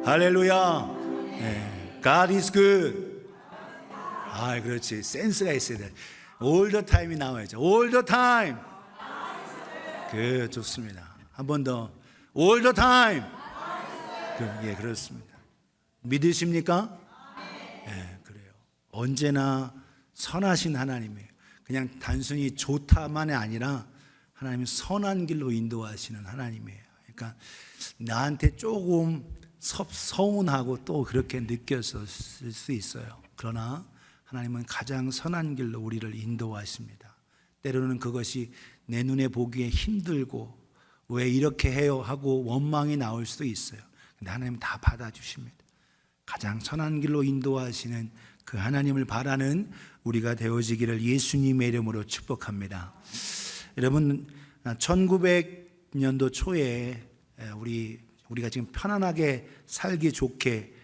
할렐루야. 네. God is good. 아, 그렇지. 센스가 있어야 돼. All the time이 나와야죠. All the time. 그 좋습니다. 한 번 더. All the time. 예, 그렇습니다. 믿으십니까? 예, 그래요. 언제나 선하신 하나님이에요. 그냥 단순히 좋다만이 아니라 하나님은 선한 길로 인도하시는 하나님이에요. 그러니까 나한테 조금 서운하고 또 그렇게 느꼈을 수 있어요. 그러나 하나님은 가장 선한 길로 우리를 인도하십니다. 때로는 그것이 내 눈에 보기에 힘들고 왜 이렇게 해요 하고 원망이 나올 수도 있어요. 근데 하나님은 다 받아주십니다. 가장 선한 길로 인도하시는 그 하나님을 바라는 우리가 되어지기를 예수님의 이름으로 축복합니다. 여러분, 1900년도 초에 우리가 지금 편안하게 살기 좋게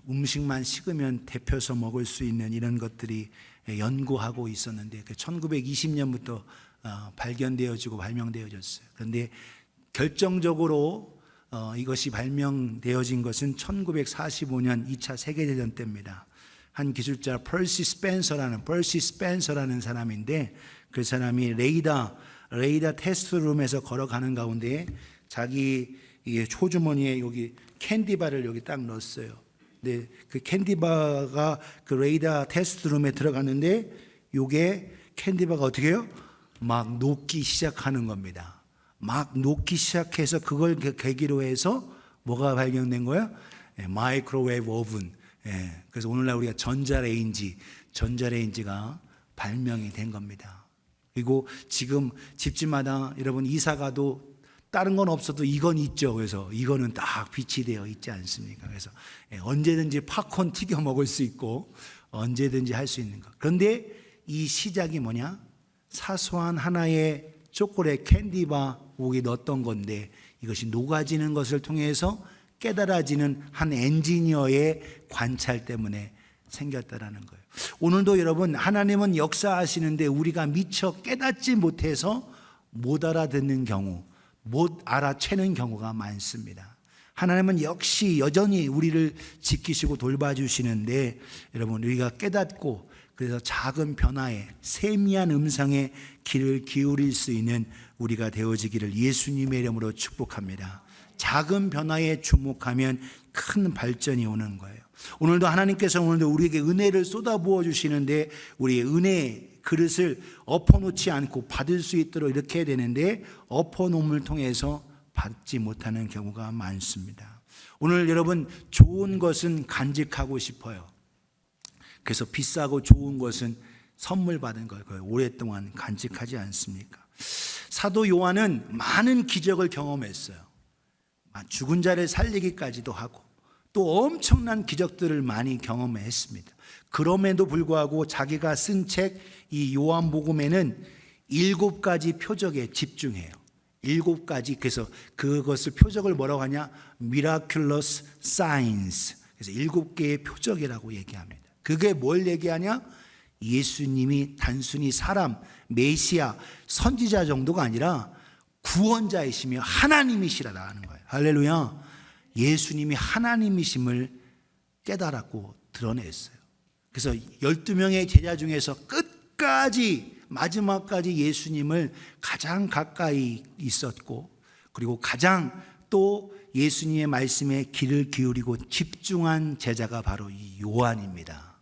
음식만 식으면 데펴서 먹을 수 있는 이런 것들이 연구하고 있었는데 1920년부터 발견되어지고 발명되어졌어요. 그런데 결정적으로 이것이 발명되어진 것은 1945년 2차 세계대전 때입니다. 한 기술자 퍼시 스펜서라는 사람인데 그 사람이 레이더 테스트룸에서 걸어가는 가운데 자기 호주머니에 여기 캔디바를 여기 딱 넣었어요. 근데 그 캔디바가 그 레이더 테스트룸에 들어갔는데 요게 캔디바가 어떻게 해요? 막 녹기 시작하는 겁니다. 막 녹기 시작해서 그걸 계기로 해서 뭐가 발견된 거예요? 마이크로웨이브 오븐. 그래서 오늘날 우리가 전자레인지가 발명이 된 겁니다. 그리고 지금 집집마다 여러분 이사 가도 다른 건 없어도 이건 있죠. 그래서 이거는 딱 빛이 되어 있지 않습니까? 그래서 언제든지 팝콘 튀겨 먹을 수 있고 언제든지 할 수 있는 것. 그런데 이 시작이 뭐냐? 사소한 하나의 초콜릿 캔디바 거기 넣었던 건데 이것이 녹아지는 것을 통해서 깨달아지는 한 엔지니어의 관찰 때문에 생겼다라는 거예요. 오늘도 여러분 하나님은 역사하시는데 우리가 미처 깨닫지 못해서 못 알아듣는 경우, 못 알아채는 경우가 많습니다. 하나님은 역시 여전히 우리를 지키시고 돌봐주시는데 여러분 우리가 깨닫고 그래서 작은 변화에 세미한 음성에 귀를 기울일 수 있는 우리가 되어지기를 예수님의 이름으로 축복합니다. 작은 변화에 주목하면 큰 발전이 오는 거예요. 오늘도 하나님께서 우리에게 은혜를 쏟아부어 주시는데 우리의 은혜 그릇을 엎어놓지 않고 받을 수 있도록 이렇게 해야 되는데 엎어놓음을 통해서 받지 못하는 경우가 많습니다. 오늘 여러분 좋은 것은 간직하고 싶어요. 그래서 비싸고 좋은 것은 선물 받은 걸 오랫동안 간직하지 않습니까? 사도 요한은 많은 기적을 경험했어요. 죽은 자를 살리기까지도 하고 또 엄청난 기적들을 많이 경험했습니다. 그럼에도 불구하고 자기가 쓴 책 이 요한복음에는 7가지 표적에 집중해요. 7가지. 그래서 그것을 표적을 뭐라고 하냐? Miraculous Signs. 그래서 7개의 표적이라고 얘기합니다. 그게 뭘 얘기하냐? 예수님이 단순히 사람, 메시아, 선지자 정도가 아니라 구원자이시며 하나님이시라는 거예요. 할렐루야. 예수님이 하나님이심을 깨달았고 드러냈어요. 그래서 12명의 제자 중에서 끝까지 마지막까지 예수님을 가장 가까이 있었고 그리고 가장 또 예수님의 말씀에 귀를 기울이고 집중한 제자가 바로 이 요한입니다.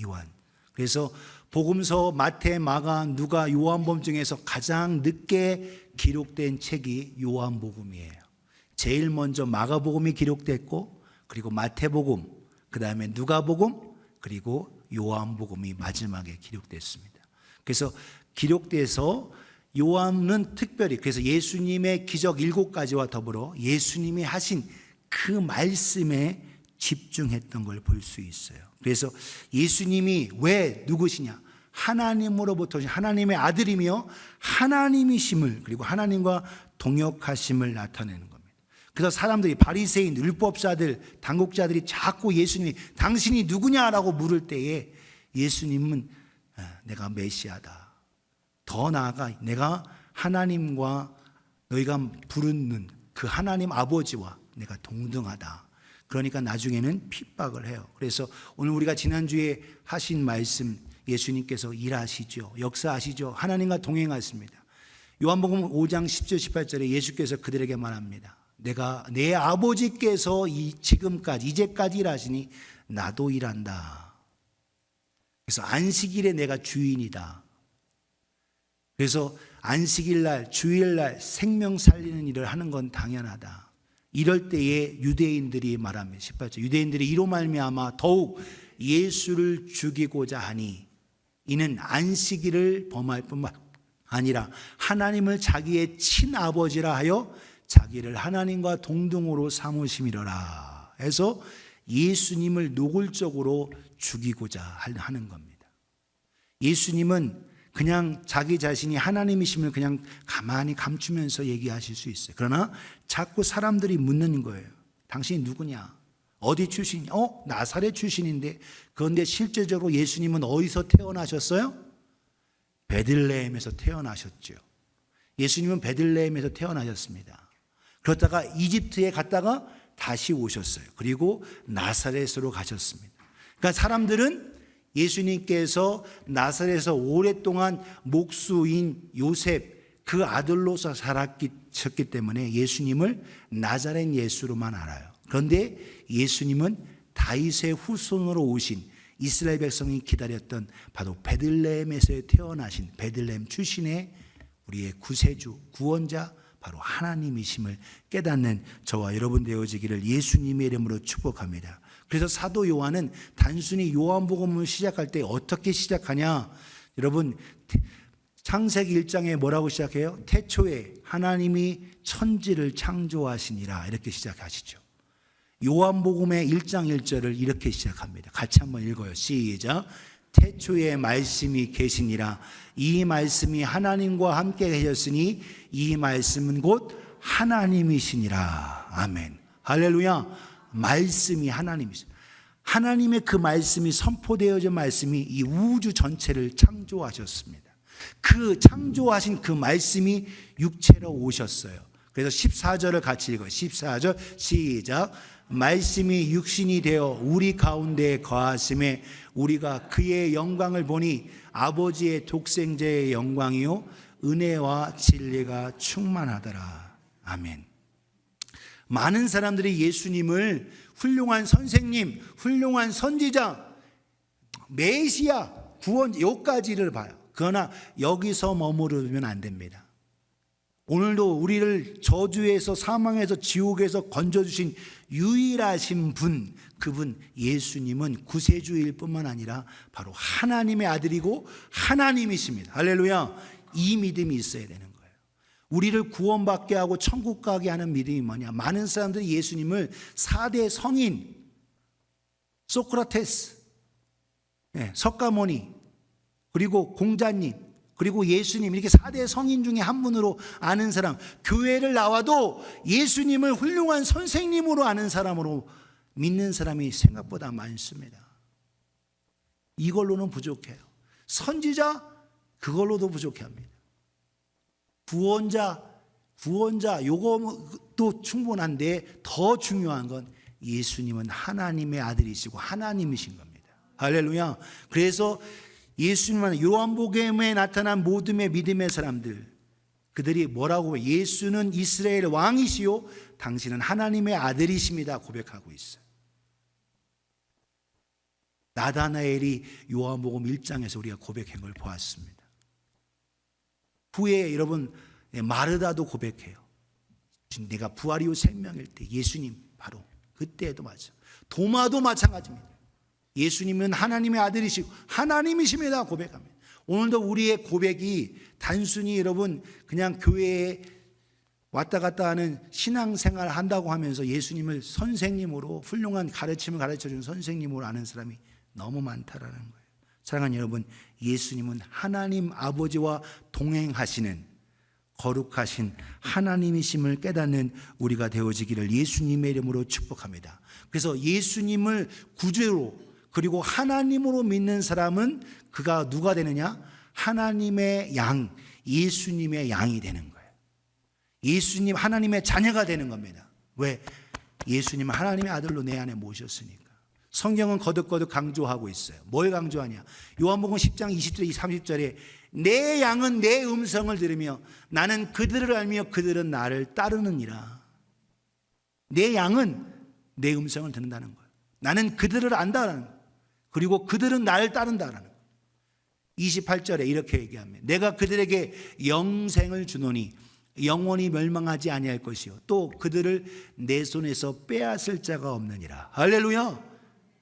요한. 그래서 복음서 마태, 마가, 누가, 요한복음 중에서 가장 늦게 기록된 책이 요한복음이에요. 제일 먼저 마가복음이 기록됐고 그리고 마태복음, 그 다음에 누가복음, 그리고 요한복음이 마지막에 기록됐습니다. 그래서 기록돼서 요한은 특별히 그래서 예수님의 기적 7가지와 더불어 예수님이 하신 그 말씀에 집중했던 걸 볼 수 있어요. 그래서 예수님이 왜 누구시냐? 하나님으로부터 하나님의 아들이며 하나님이심을 그리고 하나님과 동역하심을 나타내는 겁니다. 그래서 사람들이 바리새인, 율법사들, 당국자들이 자꾸 예수님이 당신이 누구냐라고 물을 때에 예수님은 내가 메시아다. 더 나아가 내가 하나님과 너희가 부르는 그 하나님 아버지와 내가 동등하다. 그러니까 나중에는 핍박을 해요. 그래서 오늘 우리가 지난주에 하신 말씀, 예수님께서 일하시죠. 역사하시죠. 하나님과 동행하십니다. 요한복음 5장 10절 18절에 예수께서 그들에게 말합니다. 내가 내 아버지께서 지금까지 이제까지 일하시니 나도 일한다. 그래서 안식일에 내가 주인이다. 그래서 안식일날, 주일날 생명 살리는 일을 하는 건 당연하다. 이럴 때에 유대인들이 말합니다. 18절 유대인들이 이로 말미암아 더욱 예수를 죽이고자 하니 이는 안식일을 범할 뿐만 아니라 하나님을 자기의 친아버지라 하여 자기를 하나님과 동등으로 삼으심이로라 해서 예수님을 노골적으로 죽이고자 하는 겁니다. 예수님은 그냥 자기 자신이 하나님이심을 그냥 가만히 감추면서 얘기하실 수 있어요. 그러나 자꾸 사람들이 묻는 거예요. 당신이 누구냐? 어디 출신이냐? 나사렛 출신인데. 그런데 실제적으로 예수님은 어디서 태어나셨어요? 베들레헴에서 태어나셨죠. 예수님은 베들레헴에서 태어나셨습니다. 그러다가 이집트에 갔다가 다시 오셨어요. 그리고 나사렛으로 가셨습니다. 그러니까 사람들은 예수님께서 나사렛에서 오랫동안 목수인 요셉 그 아들로서 살았기 때문에 예수님을 나자렛 예수로만 알아요. 그런데 예수님은 다윗의 후손으로 오신 이스라엘 백성이 기다렸던 바로 베들레헴에서 태어나신 베들레헴 출신의 우리의 구세주, 구원자 바로 하나님이심을 깨닫는 저와 여러분 되어지기를 예수님의 이름으로 축복합니다. 그래서 사도 요한은 단순히 요한복음을 시작할 때 어떻게 시작하냐? 여러분 창세기 1장에 뭐라고 시작해요? 태초에 하나님이 천지를 창조하시니라 이렇게 시작하시죠. 요한복음의 1장 1절을 이렇게 시작합니다. 같이 한번 읽어요. 시작. 태초에 말씀이 계시니라. 이 말씀이 하나님과 함께 계셨으니 이 말씀은 곧 하나님이시니라. 아멘. 할렐루야. 말씀이 하나님이시죠. 하나님의 그 말씀이 선포되어진 말씀이 이 우주 전체를 창조하셨습니다. 그 창조하신 그 말씀이 육체로 오셨어요. 그래서 14절을 같이 읽어요. 14절 시작. 말씀이 육신이 되어 우리 가운데 거하심에 우리가 그의 영광을 보니 아버지의 독생자의 영광이요 은혜와 진리가 충만하더라. 아멘. 많은 사람들이 예수님을 훌륭한 선생님, 훌륭한 선지자, 메시아, 구원자 여기까지를 봐요. 그러나 여기서 머무르면 안 됩니다. 오늘도 우리를 저주에서 사망에서 지옥에서 건져주신 유일하신 분, 그분 예수님은 구세주일 뿐만 아니라 바로 하나님의 아들이고 하나님이십니다. 할렐루야. 이 믿음이 있어야 되는 거예요. 우리를 구원받게 하고 천국 가게 하는 믿음이 뭐냐? 많은 사람들이 예수님을 4대 성인, 소크라테스, 석가모니, 그리고 공자님, 그리고 예수님 이렇게 4대 성인 중에 한 분으로 아는 사람, 교회를 나와도 예수님을 훌륭한 선생님으로 아는 사람으로 믿는 사람이 생각보다 많습니다. 이걸로는 부족해요. 선지자 그걸로도 부족합니다. 구원자 요것도 충분한데 더 중요한 건 예수님은 하나님의 아들이시고 하나님이신 겁니다. 할렐루야. 그래서 예수님은 요한복음에 나타난 모둠의 믿음의 사람들 그들이 뭐라고 해요? 예수는 이스라엘 왕이시요 당신은 하나님의 아들이십니다 고백하고 있어요. 나다나엘이 요한복음 1장에서 우리가 고백한 걸 보았습니다. 후에 여러분 마르다도 고백해요. 내가 부활이요 생명일 때 예수님 바로 그때에도 맞아. 도마도 마찬가지입니다. 예수님은 하나님의 아들이시고 하나님이십니다 고백합니다. 오늘도 우리의 고백이 단순히 여러분 그냥 교회에 왔다 갔다 하는 신앙생활 한다고 하면서 예수님을 선생님으로 훌륭한 가르침을 가르쳐주는 선생님으로 아는 사람이 너무 많다라는 거예요. 사랑하는 여러분, 예수님은 하나님 아버지와 동행하시는 거룩하신 하나님이심을 깨닫는 우리가 되어지기를 예수님의 이름으로 축복합니다. 그래서 예수님을 구주로 그리고 하나님으로 믿는 사람은 그가 누가 되느냐? 하나님의 양, 예수님의 양이 되는 거예요. 예수님 하나님의 자녀가 되는 겁니다. 왜? 예수님은 하나님의 아들로 내 안에 모셨으니까. 성경은 거듭거듭 강조하고 있어요. 뭘 강조하냐? 요한복음 10장 20절 30절에 내 양은 내 음성을 들으며 나는 그들을 알며 그들은 나를 따르느니라. 내 양은 내 음성을 듣는다는 거예요. 나는 그들을 안다라는 거예요. 그리고 그들은 나를 따른다라는 거예요. 28절에 이렇게 얘기합니다. 내가 그들에게 영생을 주노니 영원히 멸망하지 아니할 것이요 또 그들을 내 손에서 빼앗을 자가 없느니라. 할렐루야.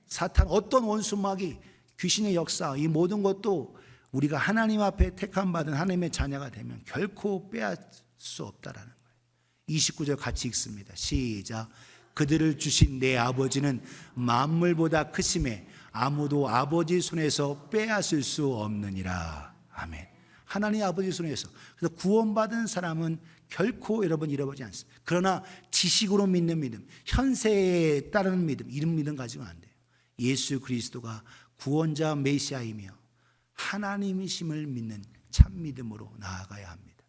사탄 어떤 원수마귀 귀신의 역사 이 모든 것도 우리가 하나님 앞에 택함 받은 하나님의 자녀가 되면 결코 빼앗을 수 없다라는 거예요. 29절 같이 읽습니다. 시작. 그들을 주신 내 아버지는 만물보다 크심에 아무도 아버지 손에서 빼앗을 수 없느니라. 아멘. 하나님 아버지 손에서. 그래서 구원받은 사람은 결코 여러분 잃어버리지 않습니다. 그러나 지식으로 믿는 믿음, 현세에 따르는 믿음, 이런 믿음 가지고는 안 돼요. 예수 그리스도가 구원자 메시아이며 하나님이심을 믿는 참 믿음으로 나아가야 합니다.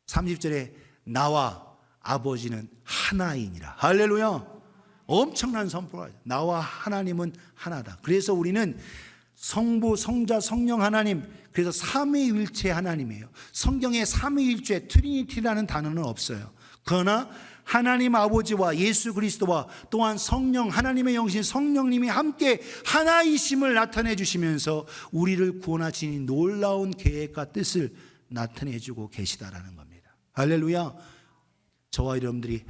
30절에 나와 아버지는 하나이니라. 할렐루야. 엄청난 선포가 나와 하나님은 하나다. 그래서 우리는 성부, 성자, 성령 하나님, 그래서 삼위일체 하나님이에요. 성경에 삼위일체 트리니티라는 단어는 없어요. 그러나 하나님 아버지와 예수 그리스도와 또한 성령, 하나님의 영신 성령님이 함께 하나이심을 나타내 주시면서 우리를 구원하시는 놀라운 계획과 뜻을 나타내 주고 계시다라는 겁니다. 할렐루야. 저와 여러분들이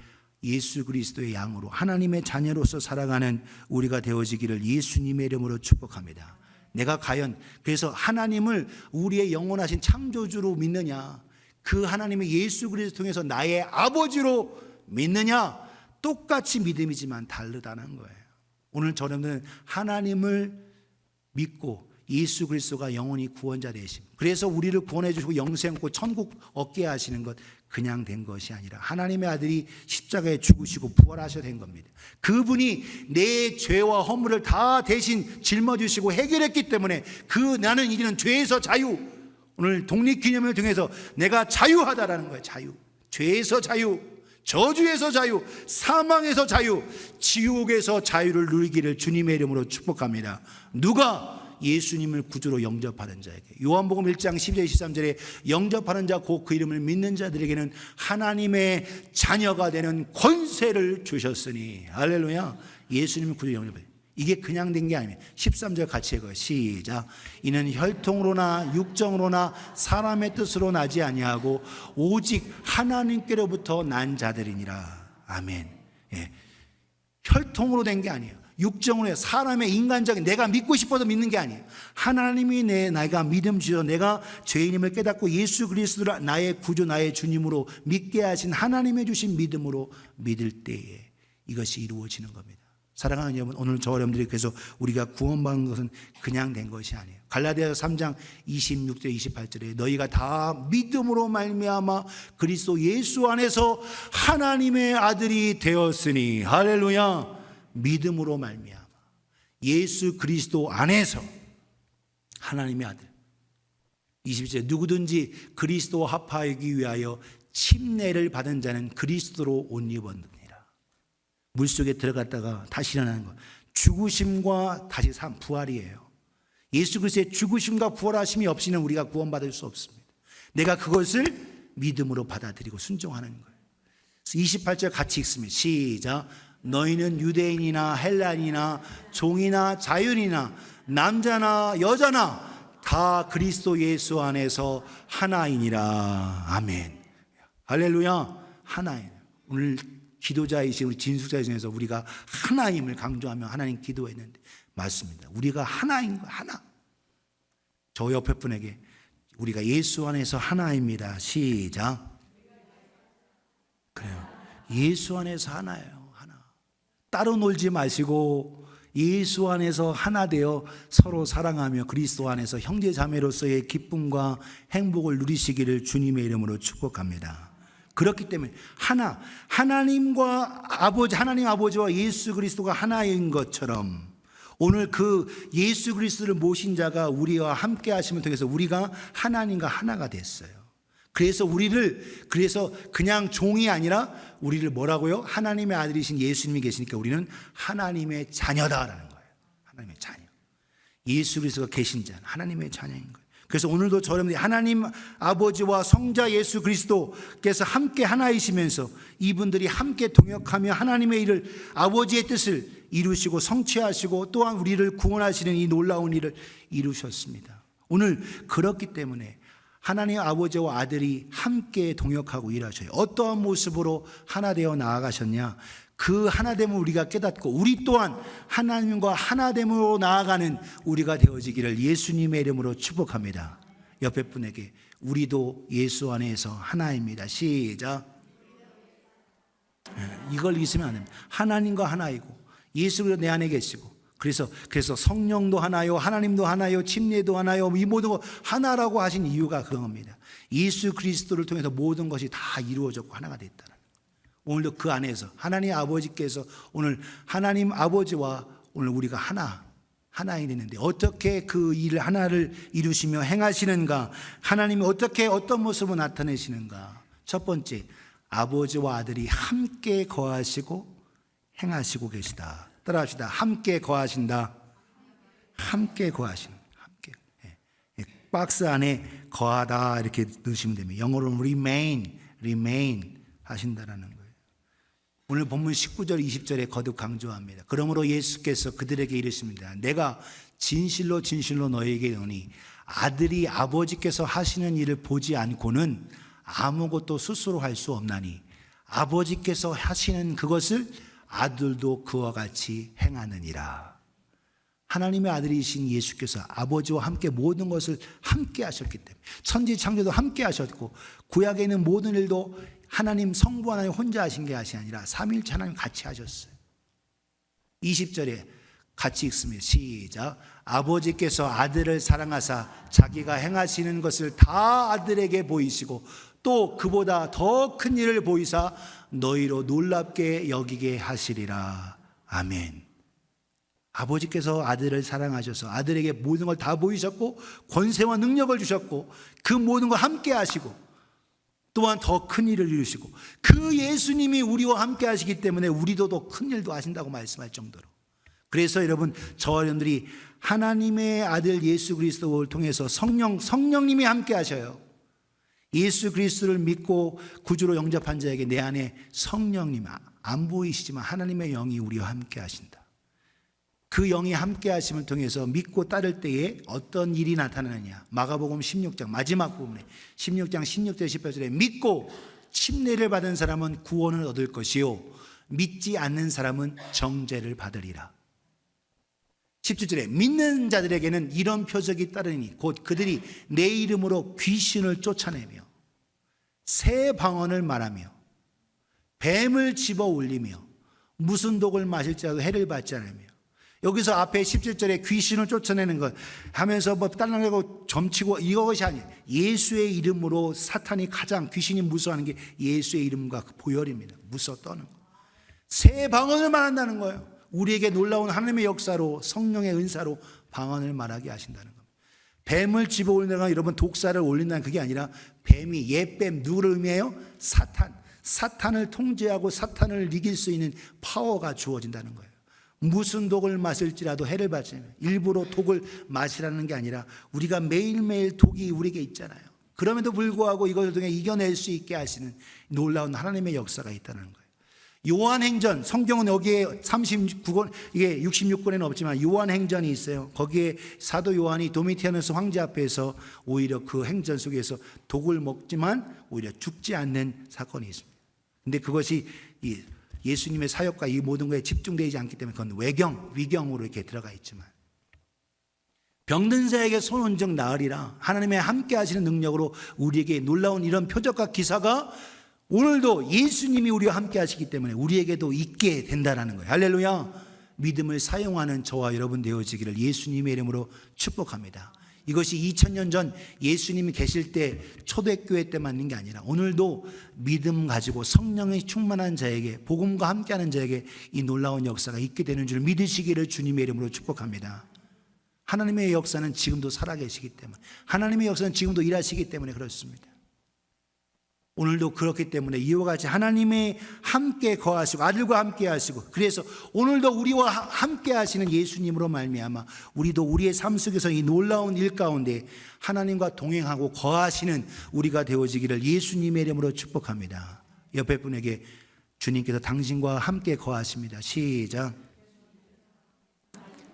예수 그리스도의 양으로 하나님의 자녀로서 살아가는 우리가 되어지기를 예수님의 이름으로 축복합니다. 내가 과연 그래서 하나님을 우리의 영원하신 창조주로 믿느냐, 그 하나님의 예수 그리스도 통해서 나의 아버지로 믿느냐, 똑같이 믿음이지만 다르다는 거예요. 오늘 저는 하나님을 믿고 예수 그리스도가 영원히 구원자 되심, 그래서 우리를 구원해 주시고 영생 얻고 천국 얻게 하시는 것 그냥 된 것이 아니라 하나님의 아들이 십자가에 죽으시고 부활하셔야 된 겁니다. 그분이 내 죄와 허물을 다 대신 짊어지시고 해결했기 때문에 나는 이제는 죄에서 자유, 오늘 독립기념을 통해서 내가 자유하다라는 거예요. 자유, 죄에서 자유, 저주에서 자유, 사망에서 자유, 지옥에서 자유를 누리기를 주님의 이름으로 축복합니다. 누가? 예수님을 구주로 영접하는 자에게. 요한복음 1장 12절 13절에 영접하는 자 곧 그 이름을 믿는 자들에게는 하나님의 자녀가 되는 권세를 주셨으니. 할렐루야. 예수님을 구주로 영접해. 이게 그냥 된 게 아닙니다. 13절 같이 읽어요. 시작. 이는 혈통으로나 육정으로나 사람의 뜻으로 나지 아니하고 오직 하나님께로부터 난 자들이니라. 아멘. 예. 혈통으로 된 게 아니에요. 육정으로 사람의 인간적인 내가 믿고 싶어서 믿는 게 아니에요. 하나님이 내가 믿음 주셔서 내가 죄인임을 깨닫고 예수 그리스도를 나의 구주 나의 주님으로 믿게 하신 하나님의 주신 믿음으로 믿을 때에 이것이 이루어지는 겁니다. 사랑하는 여러분, 오늘 저 여러분들이 그래서 우리가 구원받는 것은 그냥 된 것이 아니에요. 갈라디아서 3장 26절 28절에 너희가 다 믿음으로 말미암아 그리스도 예수 안에서 하나님의 아들이 되었으니. 할렐루야. 믿음으로 말미암아 예수 그리스도 안에서 하나님의 아들. 22절 누구든지 그리스도와 합하기 위하여 침례를 받은 자는 그리스도로 옷 입었느니라. 물속에 들어갔다가 다시 일어나는 것, 죽으심과 다시 부활이에요. 예수 그리스도의 죽으심과 부활하심이 없이는 우리가 구원받을 수 없습니다. 내가 그것을 믿음으로 받아들이고 순종하는 거예요. 28절 같이 읽습니다. 시작. 너희는 유대인이나 헬라인이나 종이나 자유인이나 남자나 여자나 다 그리스도 예수 안에서 하나이니라. 아멘. 할렐루야. 하나인. 오늘 기도자이신 우리 진숙자 중에서 우리가 하나임을 강조하며 하나님 기도했는데 맞습니다. 우리가 하나인 거 하나. 저 옆에 분에게 우리가 예수 안에서 하나입니다. 시작. 그래요. 예수 안에서 하나예요. 따로 놀지 마시고 예수 안에서 하나 되어 서로 사랑하며 그리스도 안에서 형제 자매로서의 기쁨과 행복을 누리시기를 주님의 이름으로 축복합니다. 그렇기 때문에 하나님과 아버지, 하나님 아버지와 예수 그리스도가 하나인 것처럼 오늘 그 예수 그리스도를 모신 자가 우리와 함께 하심을 통해서 우리가 하나님과 하나가 됐어요. 그래서 그래서 그냥 종이 아니라 우리를 뭐라고요? 하나님의 아들이신 예수님이 계시니까 우리는 하나님의 자녀다라는 거예요. 하나님의 자녀. 예수 그리스도가 계신 자, 하나님의 자녀인 거예요. 그래서 오늘도 여러분들이 하나님 아버지와 성자 예수 그리스도께서 함께 하나이시면서 이분들이 함께 동역하며 하나님의 일을, 아버지의 뜻을 이루시고 성취하시고 또한 우리를 구원하시는 이 놀라운 일을 이루셨습니다. 오늘 그렇기 때문에 하나님 아버지와 아들이 함께 동역하고 일하셔요. 어떠한 모습으로 하나 되어 나아가셨냐? 그 하나됨을 우리가 깨닫고 우리 또한 하나님과 하나됨으로 나아가는 우리가 되어지기를 예수님의 이름으로 축복합니다. 옆에 분에게 우리도 예수 안에서 하나입니다. 시작. 이걸 잊으면 안 됩니다. 하나님과 하나이고 예수가 내 안에 계시고 그래서 성령도 하나요, 하나님도 하나요, 침례도 하나요, 이 모든 거 하나라고 하신 이유가 그겁니다. 예수 그리스도를 통해서 모든 것이 다 이루어졌고 하나가 됐다는 거예요. 오늘도 그 안에서 하나님 아버지께서 오늘 하나님 아버지와 오늘 우리가 하나이 됐는데 어떻게 그 일 하나를 이루시며 행하시는가? 하나님이 어떻게 어떤 모습으로 나타내시는가? 첫 번째, 아버지와 아들이 함께 거하시고 행하시고 계시다. 따라합시다. 함께 거하신다. 함께 거하시는. 함께. 박스 안에 거하다 이렇게 넣으시면 됩니다. 영어로는 remain 하신다라는 거예요. 오늘 본문 19절 20절에 거듭 강조합니다. 그러므로 예수께서 그들에게 이르십니다. 내가 진실로 너희에게 이르노니 아들이 아버지께서 하시는 일을 보지 않고는 아무것도 스스로 할 수 없나니 아버지께서 하시는 그것을 아들도 그와 같이 행하느니라. 하나님의 아들이신 예수께서 아버지와 함께 모든 것을 함께 하셨기 때문에 천지창조도 함께 하셨고 구약에 있는 모든 일도 하나님 성부 하나님 혼자 하신 게 아니라 삼위일체 하나님 같이 하셨어요. 20절에 같이 읽습니다. 시작. 아버지께서 아들을 사랑하사 자기가 행하시는 것을 다 아들에게 보이시고 또 그보다 더 큰 일을 보이사 너희로 놀랍게 여기게 하시리라. 아멘. 아버지께서 아들을 사랑하셔서 아들에게 모든 걸 다 보이셨고 권세와 능력을 주셨고 그 모든 걸 함께 하시고 또한 더 큰 일을 이루시고 그 예수님이 우리와 함께 하시기 때문에 우리도 더 큰 일도 하신다고 말씀할 정도로. 그래서 여러분, 저와 여러분들이 하나님의 아들 예수 그리스도를 통해서 성령님이 함께 하셔요. 예수 그리스도를 믿고 구주로 영접한 자에게 내 안에 성령님, 안 보이시지만 하나님의 영이 우리와 함께 하신다. 그 영이 함께 하심을 통해서 믿고 따를 때에 어떤 일이 나타나느냐. 마가복음 16장 마지막 부분에 16장 16절 18절에 믿고 침례를 받은 사람은 구원을 얻을 것이요 믿지 않는 사람은 정죄를 받으리라. 17절에 믿는 자들에게는 이런 표적이 따르니 곧 그들이 내 이름으로 귀신을 쫓아내며 새 방언을 말하며 뱀을 집어 올리며 무슨 독을 마실지라도 해를 받지 않으며. 여기서 앞에 17절에 귀신을 쫓아내는 것 하면서 뭐 딸랑대고 점치고 이것이 아니에요. 예수의 이름으로 사탄이 가장 귀신이 무서워하는 게 예수의 이름과 그 보혈입니다. 무서워 떠는 거. 새 방언을 말한다는 거예요. 우리에게 놀라운 하나님의 역사로 성령의 은사로 방언을 말하게 하신다는 겁니다. 뱀을 집어 올린다가 여러분 독사를 올린다는 그게 아니라 뱀이 옛뱀 누구를 의미해요? 사탄을 통제하고 사탄을 이길 수 있는 파워가 주어진다는 거예요. 무슨 독을 마실지라도 해를 받지 않으면 일부러 독을 마시라는 게 아니라 우리가 매일매일 독이 우리에게 있잖아요. 그럼에도 불구하고 이것을 통해 이겨낼 수 있게 하시는 놀라운 하나님의 역사가 있다는 거예요. 요한행전, 성경은 여기에 39권, 이게 66권에는 없지만 요한행전이 있어요. 거기에 사도 요한이 도미티아누스 황제 앞에서 오히려 그 행전 속에서 독을 먹지만 오히려 죽지 않는 사건이 있습니다. 근데 그것이 예수님의 사역과 이 모든 것에 집중되지 않기 때문에 그건 위경으로 이렇게 들어가 있지만 병든 자에게 손 얹어 나으리라. 하나님의 함께 하시는 능력으로 우리에게 놀라운 이런 표적과 기사가 오늘도 예수님이 우리와 함께 하시기 때문에 우리에게도 있게 된다는 거예요. 할렐루야. 믿음을 사용하는 저와 여러분 되어지기를 예수님의 이름으로 축복합니다. 이것이 2000년 전 예수님이 계실 때 초대교회 때만 있는 게 아니라 오늘도 믿음 가지고 성령이 충만한 자에게 복음과 함께하는 자에게 이 놀라운 역사가 있게 되는 줄 믿으시기를 주님의 이름으로 축복합니다. 하나님의 역사는 지금도 살아계시기 때문에 하나님의 역사는 지금도 일하시기 때문에 그렇습니다. 오늘도 그렇기 때문에 이와 같이 하나님의 함께 거하시고 아들과 함께 하시고, 그래서 오늘도 우리와 함께 하시는 예수님으로 말미암아 우리도 우리의 삶 속에서 이 놀라운 일 가운데 하나님과 동행하고 거하시는 우리가 되어지기를 예수님의 이름으로 축복합니다. 옆에 분에게 주님께서 당신과 함께 거하십니다. 시작.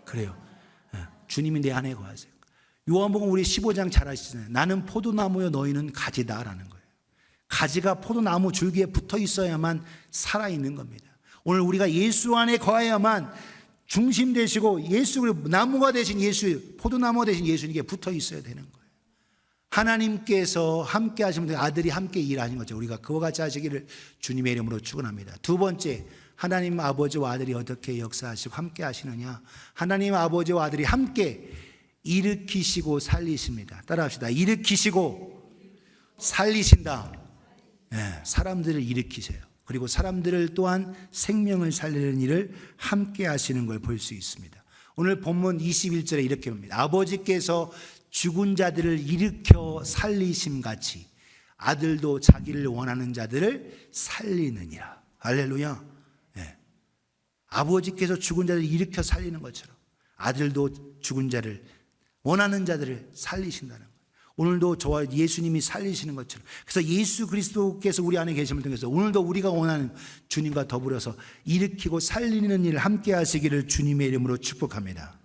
그래요. 주님이 내 안에 거하세요. 요한복음 우리 15장 잘 아시잖아요. 나는 포도나무여 너희는 가지다라는 거예요. 가지가 포도나무 줄기에 붙어 있어야만 살아있는 겁니다. 오늘 우리가 예수 안에 거해야만 중심 되시고 예수, 나무가 되신 예수, 포도나무가 되신 예수님께 붙어 있어야 되는 거예요. 하나님께서 함께 하시면 아들이 함께 일하는 거죠. 우리가 그와 같이 하시기를 주님의 이름으로 축원합니다. 두 번째, 하나님 아버지와 아들이 어떻게 역사하시고 함께 하시느냐. 하나님 아버지와 아들이 함께 일으키시고 살리십니다. 따라합시다. 일으키시고 살리신다. 네, 사람들을 일으키세요. 그리고 사람들을 또한 생명을 살리는 일을 함께 하시는 걸 볼 수 있습니다. 오늘 본문 21절에 이렇게 봅니다. 아버지께서 죽은 자들을 일으켜 살리심 같이 아들도 자기를 원하는 자들을 살리느니라. 할렐루야. 네. 아버지께서 죽은 자들을 일으켜 살리는 것처럼 아들도 죽은 자를 원하는 자들을 살리신다는 거예요. 오늘도 저와 예수님이 살리시는 것처럼, 그래서 예수 그리스도께서 우리 안에 계심을 통해서 오늘도 우리가 원하는 주님과 더불어서 일으키고 살리는 일을 함께 하시기를 주님의 이름으로 축복합니다.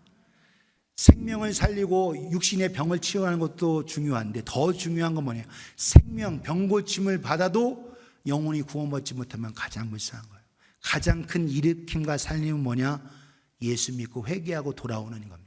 생명을 살리고 육신의 병을 치유하는 것도 중요한데 더 중요한 건 뭐냐? 생명, 병고침을 받아도 영혼이 구원받지 못하면 가장 불쌍한 거예요. 가장 큰 일으킴과 살림은 뭐냐? 예수 믿고 회개하고 돌아오는 겁니다.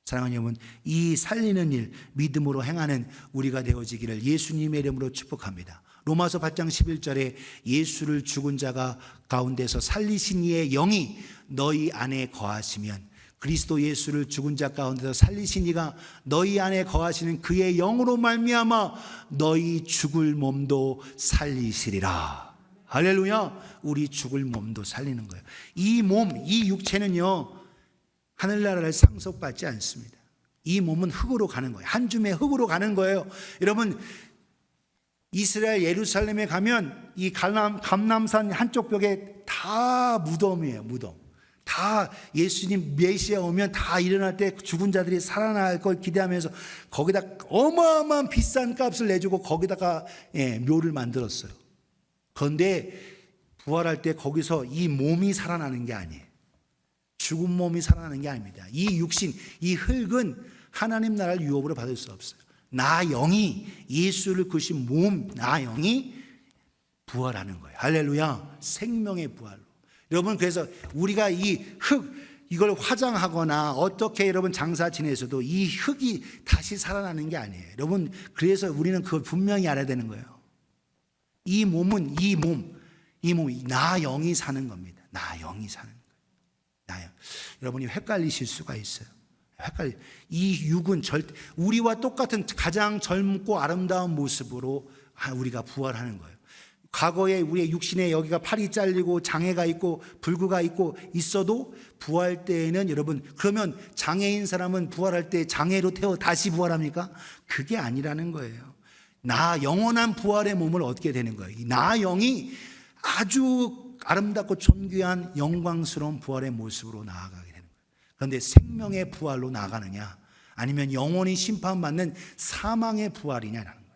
사랑하는 여러분, 이 살리는 일 믿음으로 행하는 우리가 되어지기를 예수님의 이름으로 축복합니다. 로마서 8장 11절에 예수를 죽은 자가 가운데서 살리신 이의 영이 너희 안에 거하시면, 그리스도 예수를 죽은 자 가운데서 살리신 이가 너희 안에 거하시는 그의 영으로 말미암아 너희 죽을 몸도 살리시리라. 할렐루야. 우리 죽을 몸도 살리는 거예요. 이 몸, 이 육체는요 하늘나라를 상속받지 않습니다. 이 몸은 흙으로 가는 거예요. 한 줌의 흙으로 가는 거예요. 여러분, 이스라엘 예루살렘에 가면 이 감람산 한쪽 벽에 다 무덤이에요. 무덤. 다 예수님 메시아 오면 다 일어날 때 죽은 자들이 살아날 걸 기대하면서 거기다 어마어마한 비싼 값을 내주고 거기다가 묘를 만들었어요. 그런데 부활할 때 거기서 이 몸이 살아나는 게 아니에요. 죽은 몸이 살아나는 게 아닙니다. 이 육신, 이 흙은 하나님 나라를 유업으로 받을 수 없어요. 나 영이, 예수를 그신 몸, 나 영이 부활하는 거예요. 할렐루야. 생명의 부활로. 여러분, 그래서 우리가 이 흙, 이걸 화장하거나 어떻게 여러분 장사 지내서도 이 흙이 다시 살아나는 게 아니에요. 여러분, 그래서 우리는 그걸 분명히 알아야 되는 거예요. 이 몸은 이 몸이 나 영이 사는 겁니다. 나 영이 사는 거예요. 여러분이 헷갈리실 수가 있어요. 이 육은 우리와 똑같은 가장 젊고 아름다운 모습으로 우리가 부활하는 거예요. 과거에 우리의 육신에 여기가 팔이 잘리고 장애가 있고 불구가 있고 있어도 부활 때에는 여러분, 그러면 장애인 사람은 부활할 때 장애로 태워 다시 부활합니까? 그게 아니라는 거예요. 나 영원한 부활의 몸을 얻게 되는 거예요. 나 영이 아주 아름답고 존귀한 영광스러운 부활의 모습으로 나아가게 되는 거예요. 그런데 생명의 부활로 나아가느냐 아니면 영원히 심판받는 사망의 부활이냐라는 거예요.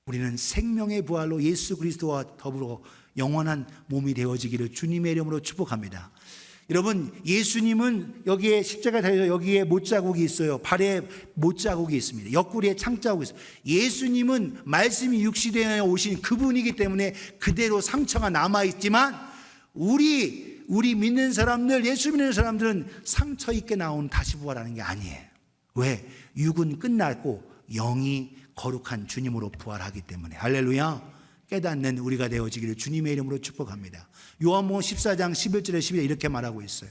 우리는 생명의 부활로 예수 그리스도와 더불어 영원한 몸이 되어지기를 주님의 이름으로 축복합니다. 여러분, 예수님은 여기에 십자가 달려 여기에 못자국이 있어요. 발에 못자국이 있습니다. 옆구리에 창자국이 있어요. 예수님은 말씀이 육시되어 오신 그분이기 때문에 그대로 상처가 남아있지만 우리 믿는 사람들, 예수 믿는 사람들은 상처 있게 나온 다시 부활하는 게 아니에요. 왜? 육은 끝났고 영이 거룩한 주님으로 부활하기 때문에. 할렐루야. 깨닫는 우리가 되어지기를 주님의 이름으로 축복합니다. 요한복음 14장 11절에 12절에 이렇게 말하고 있어요.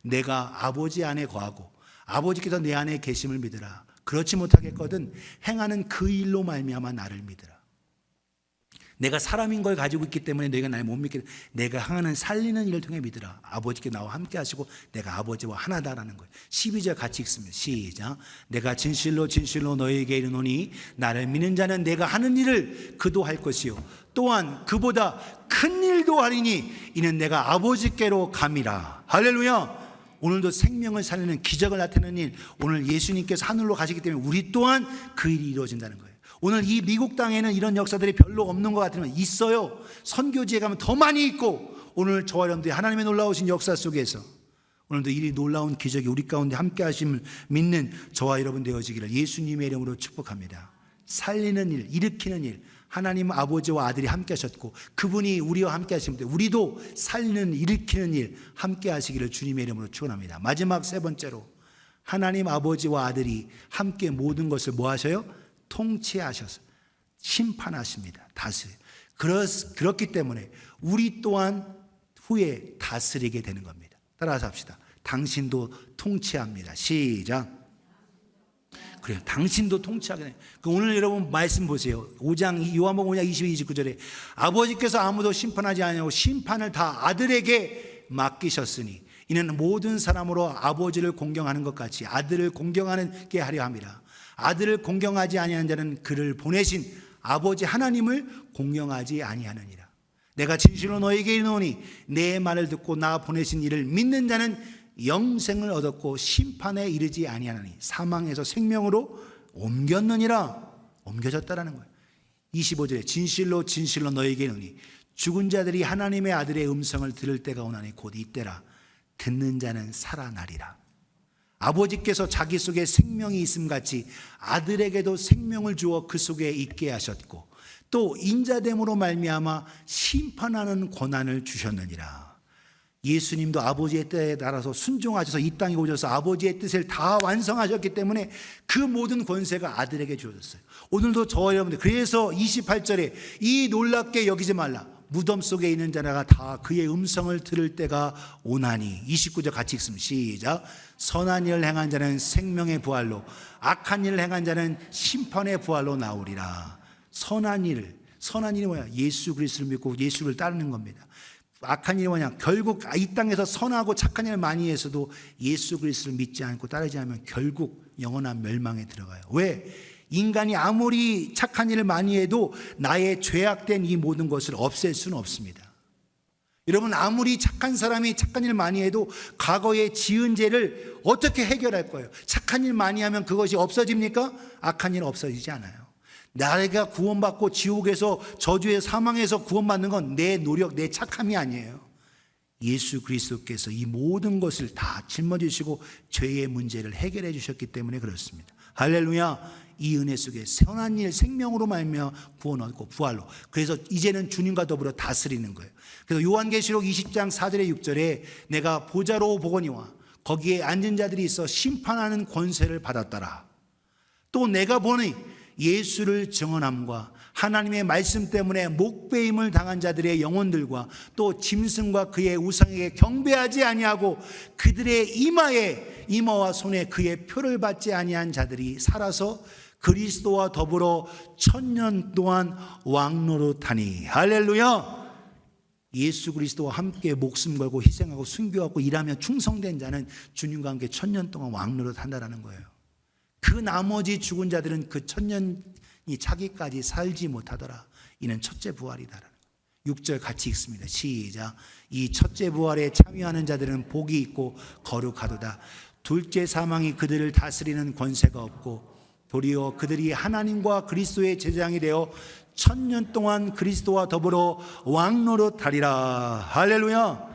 내가 아버지 안에 거하고 아버지께서 내 안에 계심을 믿으라. 그렇지 못하겠거든 행하는 그 일로 말미암아 나를 믿으라. 내가 사람인 걸 가지고 있기 때문에 너희가 날 못 믿게, 내가 향하는 살리는 일을 통해 믿으라. 아버지께 나와 함께 하시고 내가 아버지와 하나다라는 거예요. 12절 같이 읽습니다. 시작. 내가 진실로 진실로 너희에게 이르노니 나를 믿는 자는 내가 하는 일을 그도 할 것이요 또한 그보다 큰 일도 하리니 이는 내가 아버지께로 감이라. 할렐루야. 오늘도 생명을 살리는 기적을 나타내는 일, 오늘 예수님께서 하늘로 가시기 때문에 우리 또한 그 일이 이루어진다는 거예요. 오늘 이 미국 땅에는 이런 역사들이 별로 없는 것 같으면 있어요. 선교지에 가면 더 많이 있고, 오늘 저와 여러분들이 하나님의 놀라우신 역사 속에서 오늘도 이 놀라운 기적이 우리 가운데 함께 하심을 믿는 저와 여러분 되어지기를 예수님의 이름으로 축복합니다. 살리는 일, 일으키는 일, 하나님 아버지와 아들이 함께 하셨고 그분이 우리와 함께 하시면 돼. 우리도 살리는 일으키는 일 함께 하시기를 주님의 이름으로 축원합니다. 마지막 세 번째로 하나님 아버지와 아들이 함께 모든 것을 뭐 하셔요? 통치하셔서 심판하십니다. 다스려. 그렇기 때문에 우리 또한 후에 다스리게 되는 겁니다. 따라서 합시다. 당신도 통치합니다. 시작. 그래요. 당신도 통치하게 돼. 오늘 여러분 말씀 보세요. 5장 요한복음 5장 22, 29절에 아버지께서 아무도 심판하지 아니하고 심판을 다 아들에게 맡기셨으니 이는 모든 사람으로 아버지를 공경하는 것 같이 아들을 공경하게 하려 함이라. 아들을 공경하지 아니하는 자는 그를 보내신 아버지 하나님을 공경하지 아니하느니라. 내가 진실로 너에게 이르노니 내 말을 듣고 나 보내신 이를 믿는 자는 영생을 얻었고 심판에 이르지 아니하나니 사망에서 생명으로 옮겼느니라. 옮겨졌다라는 거예요. 25절에 진실로 진실로 너에게 이르노니 죽은 자들이 하나님의 아들의 음성을 들을 때가 오나니 곧 이때라. 듣는 자는 살아나리라. 아버지께서 자기 속에 생명이 있음같이 아들에게도 생명을 주어 그 속에 있게 하셨고 또 인자됨으로 말미암아 심판하는 권한을 주셨느니라. 예수님도 아버지의 뜻에 따라서 순종하셔서 이 땅에 오셔서 아버지의 뜻을 다 완성하셨기 때문에 그 모든 권세가 아들에게 주어졌어요. 오늘도 저와 여러분들, 그래서 28절에 이 놀랍게 여기지 말라. 무덤 속에 있는 자가 다 그의 음성을 들을 때가 오나니. 29절 같이 읽습니다. 시작. 선한 일을 행한 자는 생명의 부활로 악한 일을 행한 자는 심판의 부활로 나오리라. 선한 일이 뭐야? 예수 그리스도를 믿고 예수를 따르는 겁니다. 악한 일이 뭐냐? 결국 이 땅에서 선하고 착한 일을 많이 해서도 예수 그리스도를 믿지 않고 따르지 않으면 결국 영원한 멸망에 들어가요. 왜? 인간이 아무리 착한 일을 많이 해도 나의 죄악된 이 모든 것을 없앨 수는 없습니다. 여러분, 아무리 착한 사람이 착한 일을 많이 해도 과거에 지은 죄를 어떻게 해결할 거예요? 착한 일 많이 하면 그것이 없어집니까? 악한 일은 없어지지 않아요. 내가 구원받고 지옥에서 저주의 사망에서 구원받는 건 내 노력, 내 착함이 아니에요. 예수 그리스도께서 이 모든 것을 다 짊어지시고 죄의 문제를 해결해 주셨기 때문에 그렇습니다. 할렐루야. 이 은혜 속에 선한 일, 생명으로 말미암아 구원 얻고 부활로. 그래서 이제는 주님과 더불어 다스리는 거예요. 그래서 요한계시록 20장 4절에 6절에 내가 보좌로 보거니와 거기에 앉은 자들이 있어 심판하는 권세를 받았더라. 또 내가 보니 예수를 증언함과 하나님의 말씀 때문에 목배임을 당한 자들의 영혼들과 또 짐승과 그의 우상에게 경배하지 아니하고 그들의 이마와 손에 그의 표를 받지 아니한 자들이 살아서 그리스도와 더불어 1000년 동안 왕노릇하니. 할렐루야. 예수 그리스도와 함께 목숨 걸고 희생하고 순교하고 일하며 충성된 자는 주님과 함께 1000년 동안 왕노릇한다라는 거예요. 그 나머지 죽은 자들은 그 1000년이 차기까지 살지 못하더라. 이는 첫째 부활이다라는 거예요. 6절 같이 읽습니다. 시작. 이 첫째 부활에 참여하는 자들은 복이 있고 거룩하도다. 둘째 사망이 그들을 다스리는 권세가 없고 도리어 그들이 하나님과 그리스도의 제장이 되어 1000년 동안 그리스도와 더불어 왕노릇하리라. 할렐루야.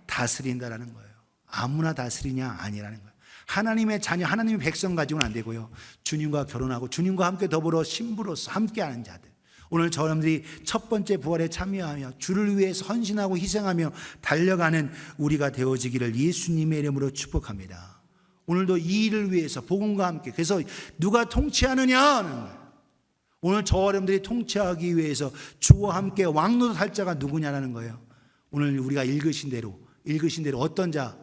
다스린다라는 거예요. 아무나 다스리냐? 아니라는 거예요. 하나님의 자녀, 하나님의 백성 가지고는 안 되고요. 주님과 결혼하고 주님과 함께 더불어 신부로서 함께하는 자들. 오늘 저 여러분들이 첫 번째 부활에 참여하며 주를 위해서 헌신하고 희생하며 달려가는 우리가 되어지기를 예수님의 이름으로 축복합니다. 오늘도 이 일을 위해서 복음과 함께, 그래서 누가 통치하느냐는 거예요. 오늘 저와 여러분들이 통치하기 위해서 주와 함께 왕노릇할 자가 누구냐라는 거예요. 오늘 우리가 읽으신 대로 어떤 자?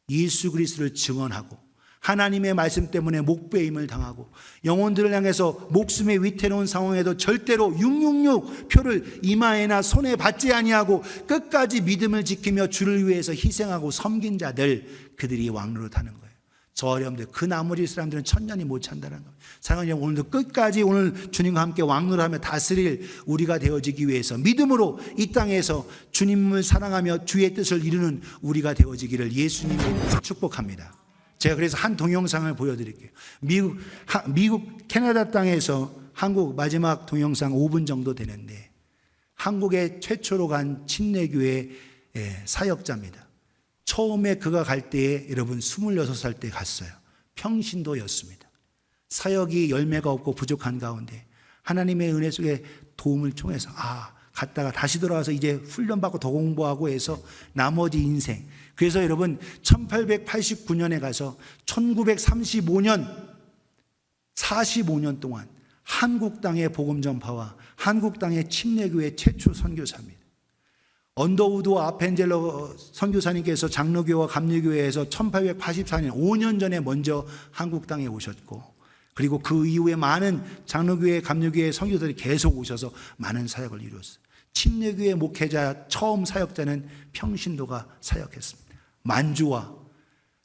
예수 그리스도를 증언하고 하나님의 말씀 때문에 목배임을 당하고 영혼들을 향해서 목숨의 위태로운 상황에도 절대로 666표를 이마에나 손에 받지 아니하고 끝까지 믿음을 지키며 주를 위해서 희생하고 섬긴 자들, 그들이 왕노릇하는 거예요. 저 어려움들, 그 나머지 사람들은 천년이 못 찬다는 거예요. 사랑하는 여러분, 오늘도 끝까지 오늘 주님과 함께 왕노릇하며 다스릴 우리가 되어지기 위해서 믿음으로 이 땅에서 주님을 사랑하며 주의 뜻을 이루는 우리가 되어지기를 예수님이 축복합니다. 제가 그래서 한 동영상을 보여드릴게요. 미국 캐나다 땅에서 한국 마지막 동영상 5분 정도 되는데, 한국에 최초로 간 침례교회 사역자입니다. 처음에 그가 갈 때에 여러분 26살 때 갔어요. 평신도였습니다. 사역이 열매가 없고 부족한 가운데 하나님의 은혜 속에 도움을 통해서 갔다가 다시 돌아와서 이제 훈련받고 더 공부하고 해서 나머지 인생, 그래서 여러분 1889년에 가서 1935년 45년 동안 한국 땅의 복음 전파와 한국 땅의 침례교회 최초 선교사입니다. 언더우드 아펜젤러 선교사님께서 장로교와 감리교회에서 1884년 5년 전에 먼저 한국 땅에 오셨고, 그리고 그 이후에 많은 장로교회, 감리교회 선교사들이 계속 오셔서 많은 사역을 이루었어요. 침례교회 목회자 처음 사역자는 평신도가 사역했습니다. 만주와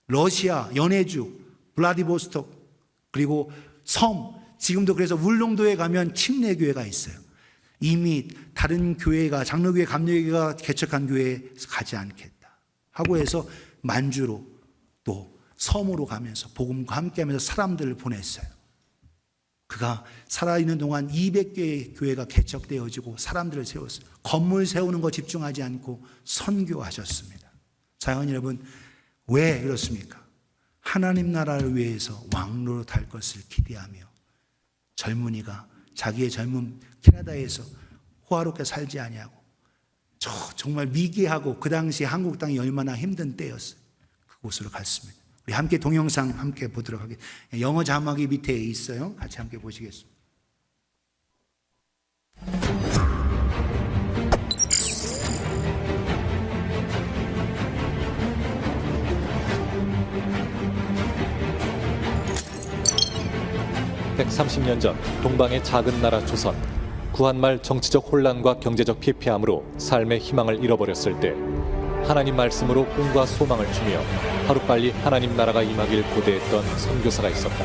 러시아, 연해주, 블라디보스톡, 그리고 섬, 지금도 그래서 울릉도에 가면 침례교회가 있어요. 이미 다른 교회가, 장로교회, 감리교회가 개척한 교회에 가지 않겠다 하고 해서 만주로 또 섬으로 가면서 복음과 함께하면서 사람들을 보냈어요. 그가 살아있는 동안 200개의 교회가 개척되어지고 사람들을 세웠어요. 건물 세우는 거 집중하지 않고 선교하셨습니다. 사랑하는 여러분, 왜 그렇습니까? 하나님 나라를 위해서 왕노릇할 것을 기대하며 젊은이가 자기의 젊은 캐나다에서 호화롭게 살지 아니하고 정말 미개하고 그 당시 한국 땅이 얼마나 힘든 때였어요. 그곳으로 갔습니다. 우리 함께 동영상 함께 보도록 하겠습니다. 영어 자막이 밑에 있어요. 같이 함께 보시겠습니다. (130년) 전 동방의 작은 나라 조선, 구한말 정치적 혼란과 경제적 피폐함으로 삶의 희망을 잃어버렸을 때 하나님 말씀으로 꿈과 소망을 주며 하루빨리 하나님 나라가 임하길 고대했던 선교사가 있었다.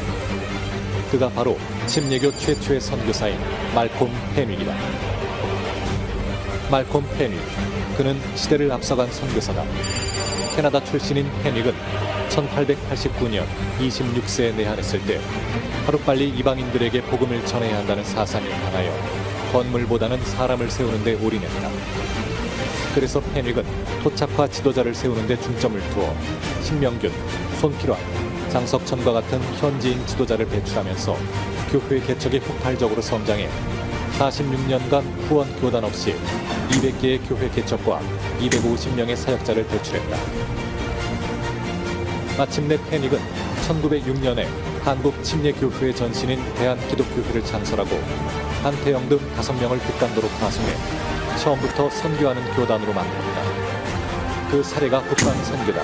그가 바로 침례교 최초의 선교사인 말콤 펜윅이다. 말콤 펜윅, 그는 시대를 앞서간 선교사다. 캐나다 출신인 펜윅은 1889년 26세에 내한했을 때 하루빨리 이방인들에게 복음을 전해야 한다는 사상에 강하여 건물보다는 사람을 세우는 데 올인했다. 그래서 펜윅은 토착화 지도자를 세우는 데 중점을 두어 신명균, 손필환, 장석천과 같은 현지인 지도자를 배출하면서 교회 개척에 폭발적으로 성장해 46년간 후원 교단 없이 200개의 교회 개척과 250명의 사역자를 배출했다. 마침내 펜윅은 1906년에 한국 침례교회 전신인 대한기독교회를 창설하고 한태영 등 5명을 뒷감도로 파송해 처음부터 선교하는 교단으로 만들었다. 그 사례가 북방 선교다.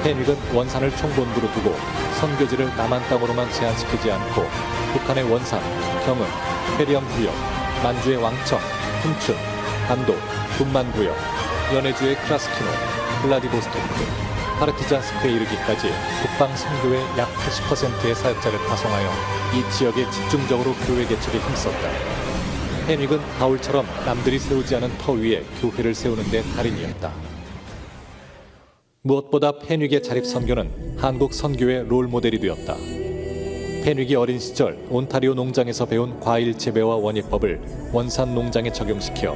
펜윅은 원산을 총본부로 두고 선교지를 남한 땅으로만 제한시키지 않고 북한의 원산, 경은, 해령구역, 만주의 왕청, 훈춘, 간도, 군만구역, 연해주의 크라스키노, 블라디보스토크, 파르티잔스크에 이르기까지 북방 선교의 약 80%의 사역자를 파송하여 이 지역에 집중적으로 교회 개척에 힘썼다. 펜윅은 바울처럼 남들이 세우지 않은 터 위에 교회를 세우는 데 달인이었다. 무엇보다 펜윅의 자립 선교는 한국 선교의 롤모델이 되었다. 펜윅이 어린 시절 온타리오 농장에서 배운 과일 재배와 원예법을 원산 농장에 적용시켜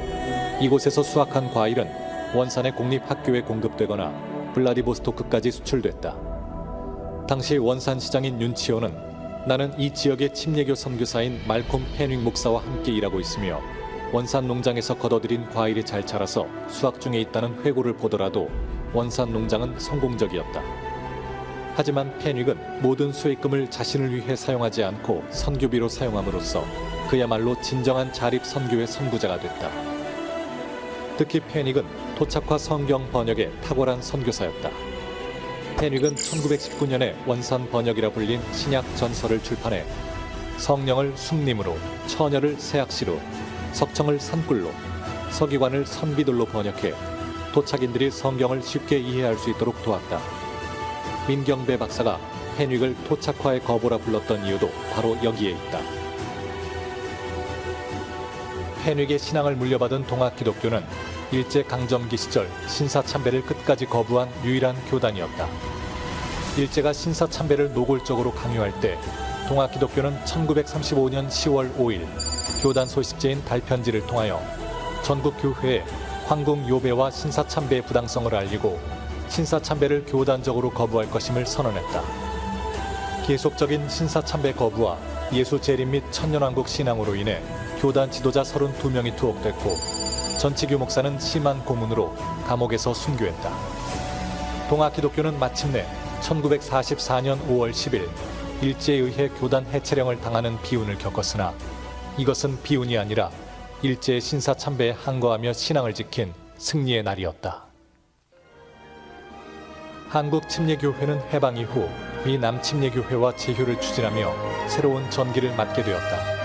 이곳에서 수확한 과일은 원산의 공립학교에 공급되거나 블라디보스토크까지 수출됐다. 당시 원산 시장인 윤치호는 나는 이 지역의 침례교 선교사인 말콤 펜윅 목사와 함께 일하고 있으며 원산 농장에서 걷어들인 과일이 잘 자라서 수확 중에 있다는 회고를 보더라도 원산 농장은 성공적이었다. 하지만 펜윅은 모든 수익금을 자신을 위해 사용하지 않고 선교비로 사용함으로써 그야말로 진정한 자립 선교의 선구자가 됐다. 특히 펜윅은 토착화 성경 번역에 탁월한 선교사였다. 펜윅은 1919년에 원산 번역이라 불린 신약 전설을 출판해 성령을 숭림으로, 처녀를 새악시로, 석청을 산꿀로, 서기관을 선비들로 번역해 토착인들이 성경을 쉽게 이해할 수 있도록 도왔다. 민경배 박사가 펜윅을 토착화의 거보라 불렀던 이유도 바로 여기에 있다. 펜윅의 신앙을 물려받은 동학 기독교는 일제강점기 시절 신사참배를 끝까지 거부한 유일한 교단이었다. 일제가 신사참배를 노골적으로 강요할 때 동학 기독교는 1935년 10월 5일 교단 소식지인 달편지를 통하여 전국 교회에 황궁 요배와 신사참배의 부당성을 알리고 신사참배를 교단적으로 거부할 것임을 선언했다. 계속적인 신사참배 거부와 예수 재림 및 천년왕국 신앙으로 인해 교단 지도자 32명이 투옥됐고 전치규 목사는 심한 고문으로 감옥에서 순교했다. 동학 기독교는 마침내 1944년 5월 10일 일제에 의해 교단 해체령을 당하는 비운을 겪었으나 이것은 비운이 아니라 일제의 신사참배에 항거하며 신앙을 지킨 승리의 날이었다. 한국 침례교회는 해방 이후 미 남침례교회와 제휴를 추진하며 새로운 전기를 맞게 되었다.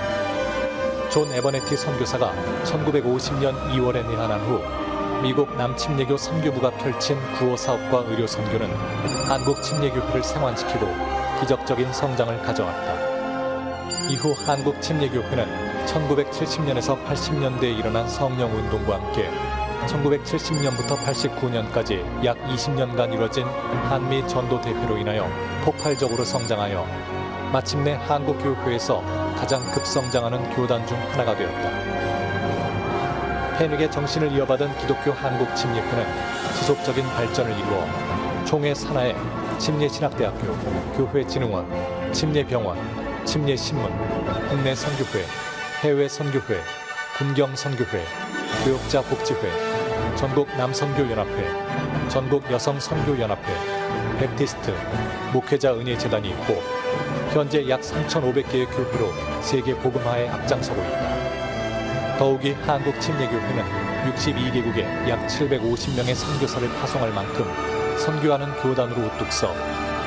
존 에버네티 선교사가 1950년 2월에 내한한 후 미국 남침례교 선교부가 펼친 구호 사업과 의료 선교는 한국 침례교회를 생환시키고 기적적인 성장을 가져왔다. 이후 한국 침례교회는 1970년에서 80년대에 일어난 성령운동과 함께 1970년부터 89년까지 약 20년간 이뤄진 한미 전도 대회로 인하여 폭발적으로 성장하여 마침내 한국교회에서 가장 급성장하는 교단 중 하나가 되었다. 펜윅의 정신을 이어받은 기독교 한국침례교는 지속적인 발전을 이루어 총회 산하에 침례신학대학교, 교회진흥원, 침례병원, 침례신문, 국내 선교회, 해외 선교회, 군경 선교회, 교역자 복지회, 전국 남선교연합회, 전국 여성선교연합회, 베프티스트, 목회자 은혜재단이 있고 현재 약 3,500개의 교회로 세계 복음화에 앞장서고 있다. 더욱이 한국침례교회는 62개국에 약 750명의 선교사를 파송할 만큼 선교하는 교단으로 우뚝 서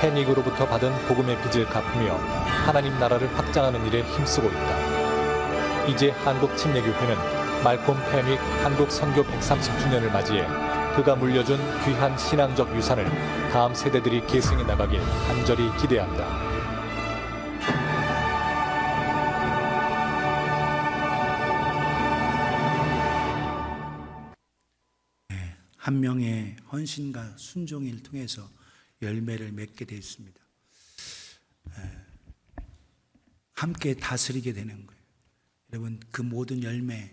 펜윅으로부터 받은 복음의 빚을 갚으며 하나님 나라를 확장하는 일에 힘쓰고 있다. 이제 한국침례교회는 말콤 펜윅 한국 선교 130주년을 맞이해 그가 물려준 귀한 신앙적 유산을 다음 세대들이 계승해 나가길 간절히 기대한다. 한 명의 헌신과 순종을 통해서 열매를 맺게 되었습니다. 함께 다스리게 되는 거예요. 여러분, 그 모든 열매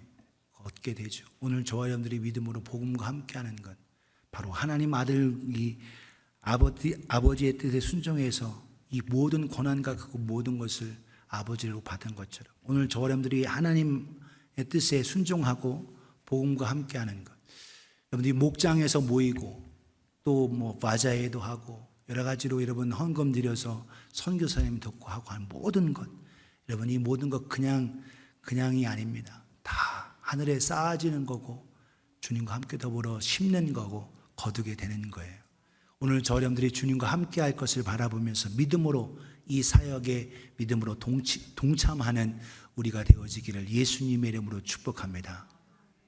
얻게 되죠. 오늘 저와 여러분들이 믿음으로 복음과 함께하는 것, 바로 하나님 아들이 아버지의 뜻에 순종해서 이 모든 고난과 그 모든 것을 아버지로 받은 것처럼 오늘 저와 여러분들이 하나님의 뜻에 순종하고 복음과 함께하는 것, 여러분들이 목장에서 모이고 또 뭐 바자회도 하고 여러 가지로 여러분 헌금 드려서 선교사님 돕고 하고 하는 모든 것, 여러분 이 모든 것 그냥이 아닙니다. 다 하늘에 쌓아지는 거고 주님과 함께 더불어 심는 거고 거두게 되는 거예요. 오늘 저 여러분들이 주님과 함께 할 것을 바라보면서 믿음으로 이 사역에 믿음으로 동참하는 우리가 되어지기를 예수님의 이름으로 축복합니다.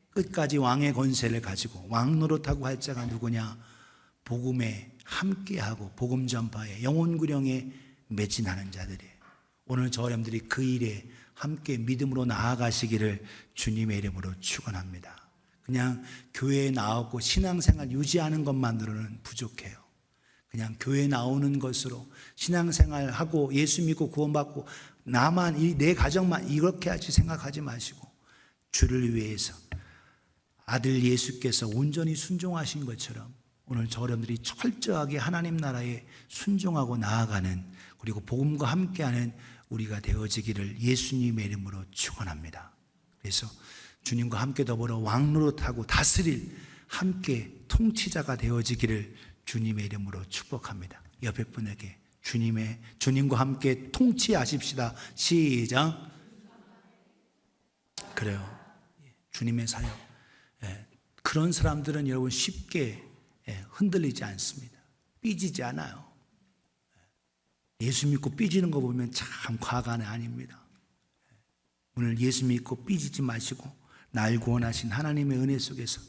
끝까지 왕의 권세를 가지고 왕 노릇하고 할 자가 누구냐? 복음에 함께하고 복음 전파에 영혼구령에 매진하는 자들이에요. 오늘 저 여러분들이 그 일에 함께 믿음으로 나아가시기를 주님의 이름으로 축원합니다. 그냥 교회에 나오고 신앙생활 유지하는 것만으로는 부족해요. 그냥 교회에 나오는 것으로 신앙생활하고 예수 믿고 구원받고 나만 내 가정만 이렇게 하지 생각하지 마시고 주를 위해서 아들 예수께서 온전히 순종하신 것처럼 오늘 저 여러분들이 철저하게 하나님 나라에 순종하고 나아가는, 그리고 복음과 함께하는 우리가 되어지기를 예수님의 이름으로 축원합니다. 그래서 주님과 함께 더불어 왕노릇하고 다스릴 함께 통치자가 되어지기를 주님의 이름으로 축복합니다. 옆에 분에게 주님과 함께 통치하십시다. 시작. 그래요. 주님의 사역. 그런 사람들은 여러분 쉽게 흔들리지 않습니다. 삐지지 않아요. 예수 믿고 삐지는 거 보면 참 과간이 아닙니다. 오늘 예수 믿고 삐지지 마시고 날 구원하신 하나님의 은혜 속에서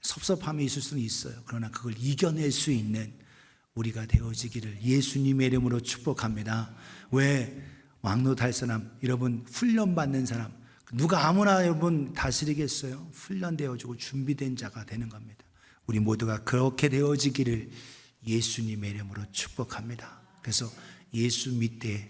섭섭함이 있을 수는 있어요. 그러나 그걸 이겨낼 수 있는 우리가 되어지기를 예수님의 이름으로 축복합니다. 왜 왕노 탈 사람, 여러분 훈련받는 사람, 누가 아무나 여러분 다스리겠어요? 훈련되어지고 준비된 자가 되는 겁니다. 우리 모두가 그렇게 되어지기를 예수님의 이름으로 축복합니다. 그래서 예수 믿되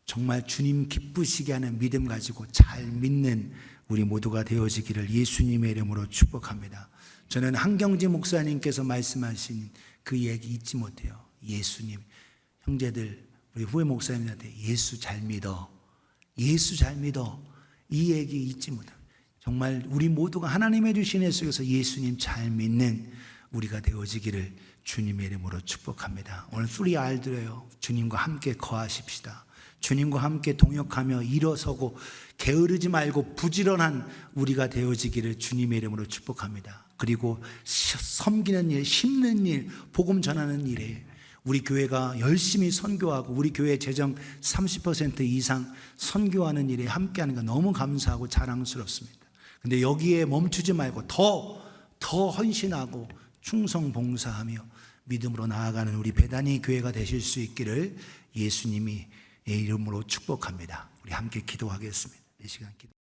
정말 주님 기쁘시게 하는 믿음 가지고 잘 믿는 우리 모두가 되어지기를 예수님의 이름으로 축복합니다. 저는 한경지 목사님께서 말씀하신 그 얘기 잊지 못해요. 예수님, 형제들, 우리 후배 목사님한테 예수 잘 믿어. 예수 잘 믿어. 이 얘기 잊지 못해요. 정말 우리 모두가 하나님의 주신 애 속에서 예수님 잘 믿는 우리가 되어지기를 주님의 이름으로 축복합니다. 오늘 3R 드려요. 주님과 함께 거하십시다. 주님과 함께 동역하며 일어서고 게으르지 말고 부지런한 우리가 되어지기를 주님의 이름으로 축복합니다. 그리고 섬기는 일, 심는 일, 복음 전하는 일에 우리 교회가 열심히 선교하고 우리 교회 재정 30% 이상 선교하는 일에 함께하는 거 너무 감사하고 자랑스럽습니다. 근데 여기에 멈추지 말고 더 헌신하고 충성 봉사하며 믿음으로 나아가는 우리 베다니 교회가 되실 수 있기를 예수님이 이름으로 축복합니다. 우리 함께 기도하겠습니다. 이 시간 기도.